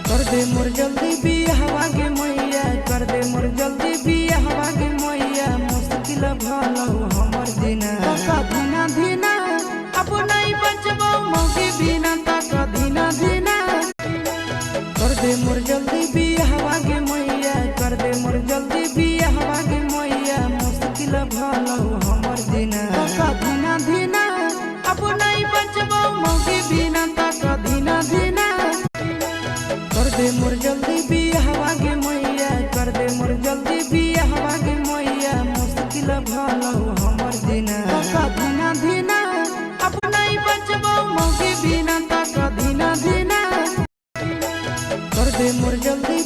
कर दे मोर जल्दी बियाहवा गे मैया, कर दे मोर जल्दी बियाहवा गे मैया। मुश्किल भलो हमर दिना धीना धीना, अब नहीं बचबो मौगी बिना तक धीना धीना। कर दे मोर जल्दी बियाहवा गे मैया, कर दे मोर जल्दी बियाहवा गे मैया। मुश्किल भलो हमर दिना धीना धीना, अब नहीं बचबो मौगी बिना तक धीना धीना। कर दे मोर जल्दी बियाहवा गे मैया, कर दे मोर जल्दी बियाहवा गे मैया। मुश्किल भलो हमर दिना धीना धीना, अब नहीं बचबो मौगी बिना तक धीना धीना। कर दे मोर जल्दी